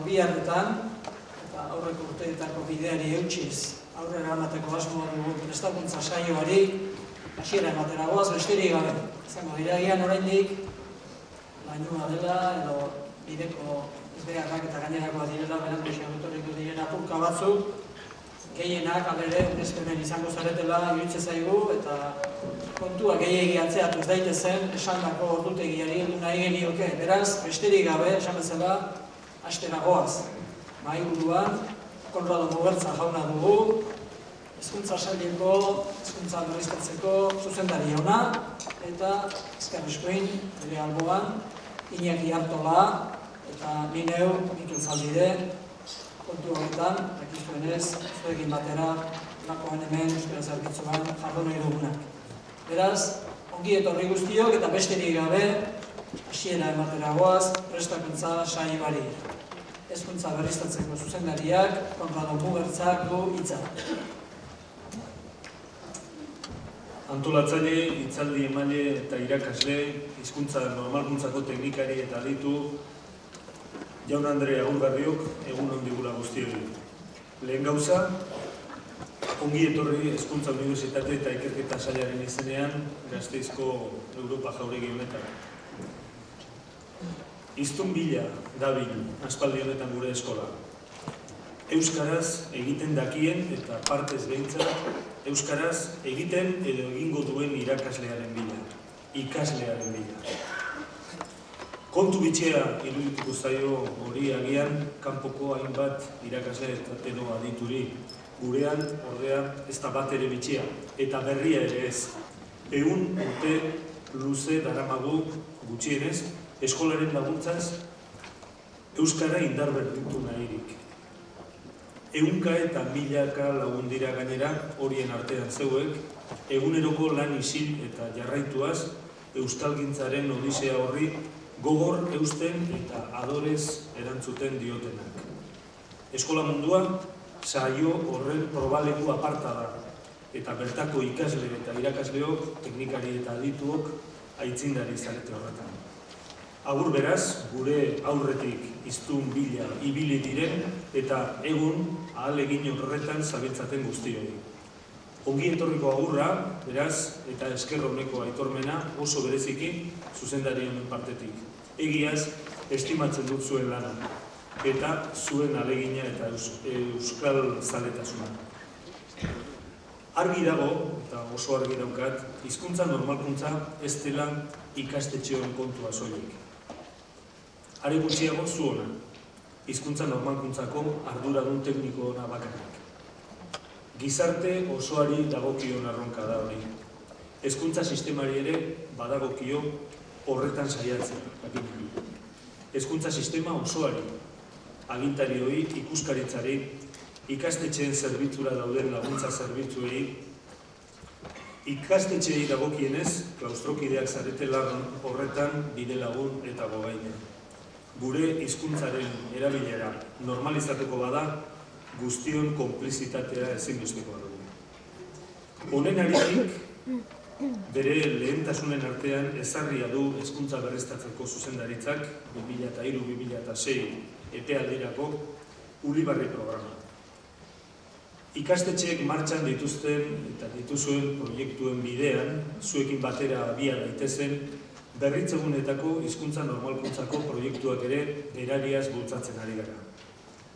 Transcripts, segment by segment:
Urbiarretan, eta aurreko urteetako bideari eutsiz aurrera emateko asmoa dugu prestakuntza saioari hasiera ematera goaz, besterik gabe. Izango dira gian oraindik lainua dela edo bideko ezbeharrak eta gainerakoa direla berandu etorriko diren apurka batzuk, gehienak alere unezpenen izango zaretela iruditzen zaigu eta kontua gehiegi atzeatu ez daitezen esandako ordutegiari heldu nahi genioke. Beraz, besterik gabe, esan bezala, hastera goaz. Mahaiburuan, Konrado Mugertza jauna dugu, Hezkuntza Saileko, hezkuntza berriztatzeko zuzendari jauna, eta eskerrezkoin, bere alboan, Iñaki Artola, eta ni neu, Mikel Zaldide, kontu horretan, dakizuenez, zuekin batera, lakoan hemen, euskara zerbitzuan, jardun nahi dugunak. Beraz, ongi etorri guztiok eta besterik gabe, hasiera ematera goaz, prestakuntza saioari. Hezkuntza berriztatzeko zuzendariak, Konrado Mugertzak du hitza. Antolatzaile, hitzaldi emaile eta irakasle, hizkuntza normalkuntzako teknikari eta aditu, Jaun Andre Agurgarriok, egun ondigula guztioi. Lehen gauza, ongi etorri Hezkuntza Unibertsitate eta Ikerketa Sailaren izenean Gasteizko Europa Jauregi honetan. Hiztun bila dabil aspaldi honetan gure eskola. Euskaraz egiten dakien eta partez behintzat euskaraz egiten edo egingo duen irakaslearen bila, ikaslearen bila. Kontu bitxea irudituko zaio hori agian kanpoko hainbat irakasle edo adituri. Gurean, ordea, ez da bat ere bitxea, eta berria ere ez. 100 urte luze daramagu gutxienez, eskolaren laguntzaz, euskara indar berdintu nahirik. 100 eta milaka lagun dira gainera, horien artean zeuek, eguneroko lan isil eta jarraituaz, euskalgintzaren odisea horri, gogor eusten eta adorez erantzuten diotenak. Eskola mundua, saio horren probaleku aparta da, eta bertako ikasle eta irakasleok, teknikari eta adituok, aitzindari zarete horretan. Agur beraz, gure aurretik hiztun bila ibili diren eta egun ahalegin horretan zabiltzaten guztioi. Ongi etorriko agurra, beraz, eta esker honeko aitormena oso bereziki zuzendari honen partetik. Egiaz, estimatzen dut zuen lana, eta zuen ahalegina eta euskal zaletasuna. Argi dago, eta oso argi daukat, hizkuntza normalkuntza ez dela ikastetxeon kontua soilik. Are gutxiago zuona, hizkuntza normalkuntzako arduradun tekniko ona bakarrik. Gizarte osoari dagokion arronka da hori. Hezkuntza sistemari ere badagokio horretan saiatzea. Hezkuntza sistema osoari, agintarioi, ikuskaritzari, ikastetxeen zerbitzura dauden laguntza zerbitzuei, ikastetxeei dagokienez, klaustrokideak zarete lan horretan bide lagun eta gogaine. Gure hizkuntzaren erabilera normalizatuko bada, guztion konplizitatea ezinbestekoa dugu. Honen haritik, bere lehentasunen artean ezarria du hezkuntza berriztatzeko zuzendaritzak 2003-2006 epealdirako Ulibarri programa. Ikastetxeek martxan dituzten eta dituzuen proiektuen bidean, zuekin batera abia daitezen, berritzegunetako hizkuntza normalkuntzako proiektuak ere berariaz bultzatzen ari gara.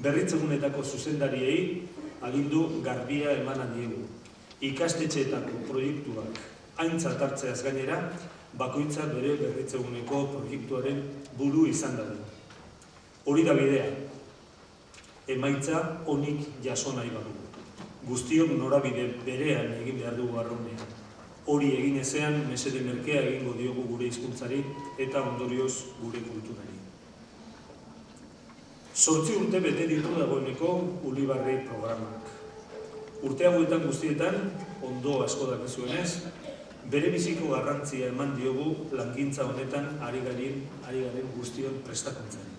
Berritzegunetako zuzendariei agindu garbia eman diegu. Ikastetxeetako proiektuak aintzat hartzeaz gainera, bakoitza bere berritzeguneko proiektuaren buru izan da. Hori da bidea. Emaitza onik jaso nahi badu. Guztiok norabide berean egin behar dugu arraunean. Hori egin ezean, mesede merkea egingo diogu gure hizkuntzari eta ondorioz gure kulturari. 8 urte bete ditu dagoeneko Ulibarri programak. Urte hauetan guztietan, ondo asko dakizuenez, bere biziko garrantzia eman diogu langintza honetan ari garen guztion prestakuntzari.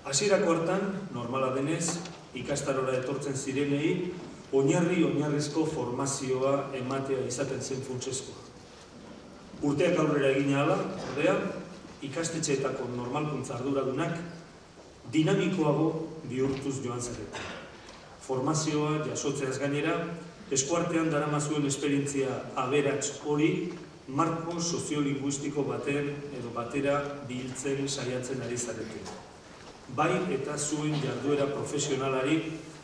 Hasierako hartan, normala denez, ikastarora etortzen zirenei, oinarrizko formazioa ematea izaten zen funtsezkoa. Urteak aurrera egin ahala, ordea, ikastetxeetako normalkuntza arduradunak dinamikoago bihurtuz joan zarete. Formazioa jasotzeaz gainera, eskuartean daramazuen esperientzia aberats hori marko soziolinguistiko batera biltzen saiatzen ari zarete. Bai eta zuen jarduera profesionalari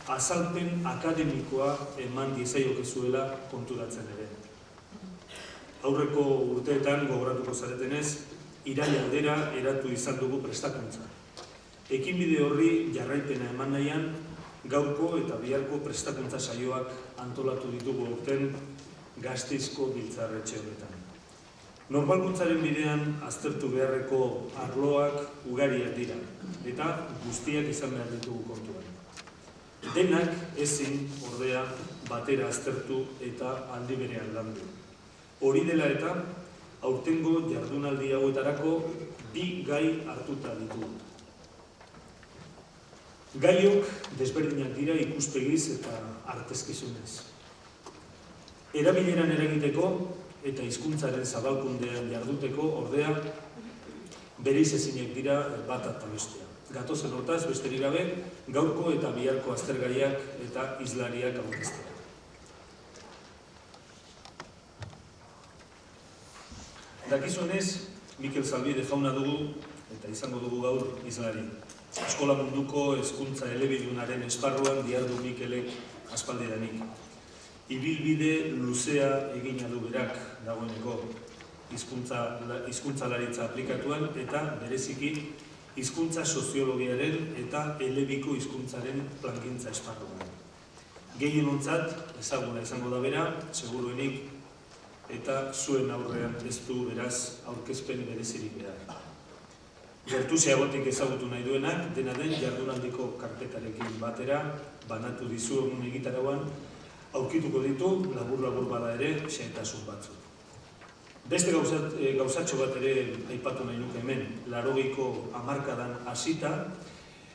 azalpen akademikoa eman diezaiokezuela konturatzen ere. Aurreko urteetan gogoratuko zaretenez, iraila aldera eratu izan dugu prestakuntza. Ekinbide horri jarraipena eman nahian, gaurko eta biharko prestakuntza saioak antolatu ditugu aurten Gasteizko biltzarretxe honetan. Normalkuntzaren bidean aztertu beharreko arloak ugariak dira, eta guztiak izan behar ditugu kontuan. Denak ezin ordea batera aztertu eta aldi berean landu. Hori dela eta, aurtengo jardunaldi hauetarako bi gai hartuta ditugu. Gaiok desberdinak dira ikuspegiz eta artezkizunez. Erabileran eragiteko eta hizkuntzaren zabalkundean jarduteko ordea bereiz ezinak dira bat eta bestea. Gatozen hortaz, besterik gabe, gaurko eta biharko aztergaiak eta hizlariak aurkeztera. Dakizuenez, Mikel Zalbide jauna dugu eta izango dugu gaur hizlari. Eskola munduko hezkuntza elebidunaren esparruan dihardu Mikelek aspaldidanik. Ibilbide luzea egina du berak dagoeneko hizkuntzalaritza aplikatuan eta bereziki hizkuntza soziologiaren eta elebiko hizkuntzaren plangintza esparruan. Gehienontzat ezaguna izango da bera, seguruenik, eta zuen aurrean ez du beraz aurkezpen berezirik behar. Gertu zeagotik ezagutu nahi duenak, dena den jardunaldiko karpetarekin batera, banatu dizu egun egitarauan, aurkituko ditu, labur-labur bada ere, xehetasun batzuk. Beste gauzatxo bat ere aipatu nahi nuke hemen, 80ko hamarkadan hasita,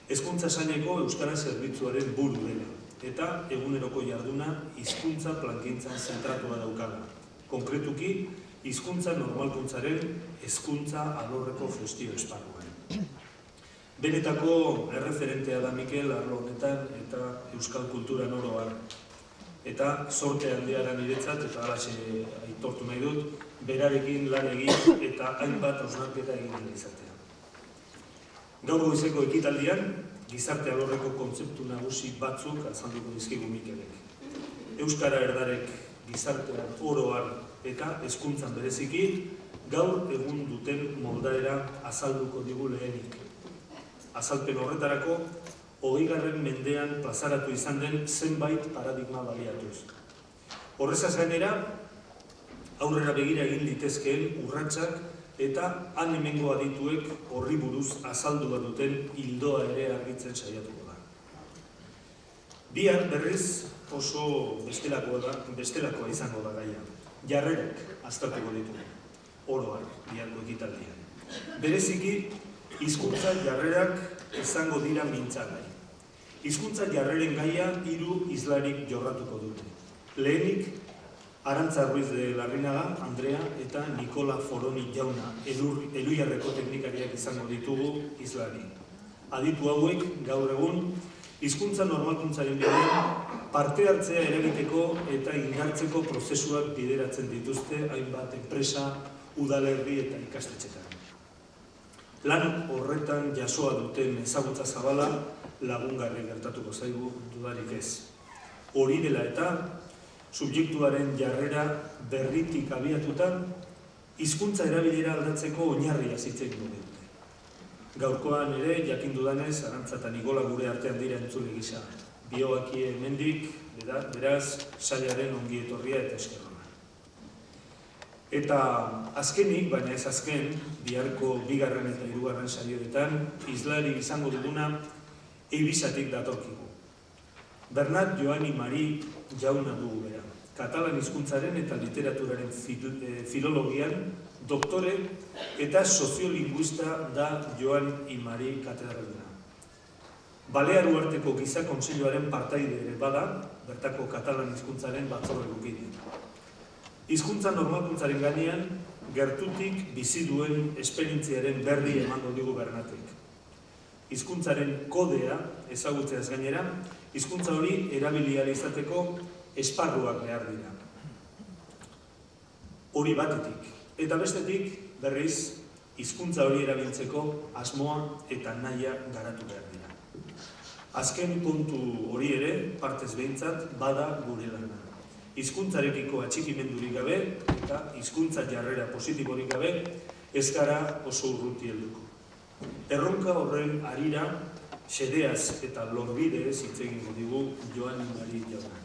hezkuntza saileko euskara zerbitzuaren buru dela, eta eguneroko jarduna hizkuntza plangintzan zentratua daukala. Konkretuki, hizkuntza normalkuntzaren hezkuntza alorreko gestio esparruan. Benetako erreferentea da Mikel arlo honetan eta euskal kulturan oro har. Eta zorte handiara niretzat, eta halaxe aitortu nahi dut, berarekin lan egin eta hainbat hausnarketa egin izatea. Gaur goizeko ekitaldian, gizarte alorreko kontzeptu nagusi batzuk azalduko dizkigu Mikelek. Euskara erdarek gizartean oro har eta hezkuntzan bereziki, gaur egun duten moldaera azalduko digu lehenik. Azalpen horretarako, 20. mendean plazaratu izan den zenbait paradigma baliatuz. Horrezaz gainera, aurrera begira egin litezkeen urratsak eta han hemengo adituek horri buruz azaldua duten ildoa ere argitzen saiatuko da. Bihar berriz oso bestelakoa izango da gaia. Jarrerak aztertuko ditugu, oro har, biharko ekitaldian. Bereziki, hizkuntza jarrerak izango dira mintzagai. Hizkuntza jarreren gaia 3 hizlarik jorratuko dute. Lehenik, Arantza Ruiz de Larrinaga, Andrea eta Nikola Foroni jauna, Eluyarreko teknikariak izango ditugu hizlari. Aditu hauek, gaur egun, hizkuntza normalkuntzaren bidean parte hartzea eragiteko eta indartzeko prozesuak bideratzen dituzte hainbat enpresa, udalerri eta ikastetxetan. Lan horretan jasoa duten ezagutza zabala lagungarri gertatuko zaigu dudarik ez. Hori dela eta subjektuaren jarrera berritik abiatuta hizkuntza erabilera aldatzeko oinarria zitzen dute. Gaurkoan ere, jakin dudanez, Arantza eta Nikola gure artean dira entzule gisa. Bioakie hemendik, beraz, sailaren ongi etorria eta eskerrona. Eta azkenik, baina ez azken, biharko 2. eta 3. saioetan, hizlari izango duguna Eibisatik datorkigu. Bernat Joani Mari jauna dugu bera. Katalan hizkuntzaren eta literaturaren filologian doktore eta soziolinguista da Joan Imari katedraduna. Balear Uharteko Giza Kontseiluaren partaide ere bada, bertako katalan hizkuntzaren batzordeko kide. Hizkuntza normalkuntzaren gainean, gertutik bizi duen esperientziaren berri emango digu Bernatek. hizkuntzaren kodea ezagutzeaz gainera, hizkuntza hori erabili ahal izateko esparruak behar dira. Hori batetik. Eta bestetik, berriz, hizkuntza hori erabiltzeko asmoa eta nahia garatu behar dira. Azken kontu hori ere, partez behintzat, bada gure lana. Hizkuntzarekiko atxikimendurik gabe eta hizkuntza jarrera positiborik gabe ez gara oso urruti helduko. Erronka horren harira, xedeaz eta lorbidez hitz egingo digu Joan Mari jaunak.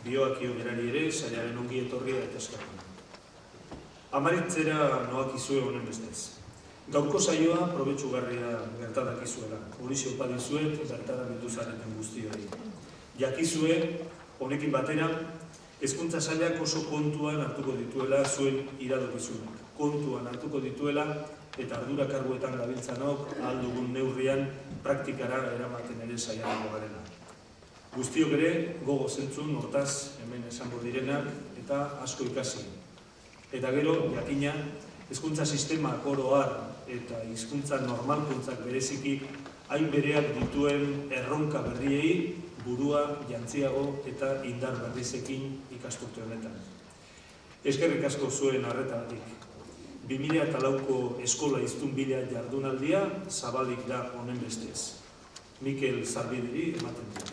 Bioakio berari ere, sarearen ongi etorria eta eskartu. Amaritzera noakizue honen bestez. Gaurko saioa probetxugarria gertadakizuela. Horixe opa dizuet bertara bildu zareten guztioi. Jakizue, honekin batera, hezkuntza sailak oso kontuan hartuko dituela zuen iradokizunak. Kontuan hartuko dituela eta ardura karguetan gabiltzanok ahal dugun neurrian praktikara eramaten ere saiatuko garela. Guztiok ere gogo zentzun hortaz hemen esango direnak eta asko ikasi. Eta gero, jakina, hezkuntza sistema oro har eta hizkuntza normalkuntzak bereziki hain bereak dituen erronka berriei burua jantziago eta indar berrizekin ikasturte honetan. Eskerrik asko zuen arretagatik. 2004ko eskola hiztunbidea jardunaldia zabalik da honen bestez. Mikel Zarbideri ematen du.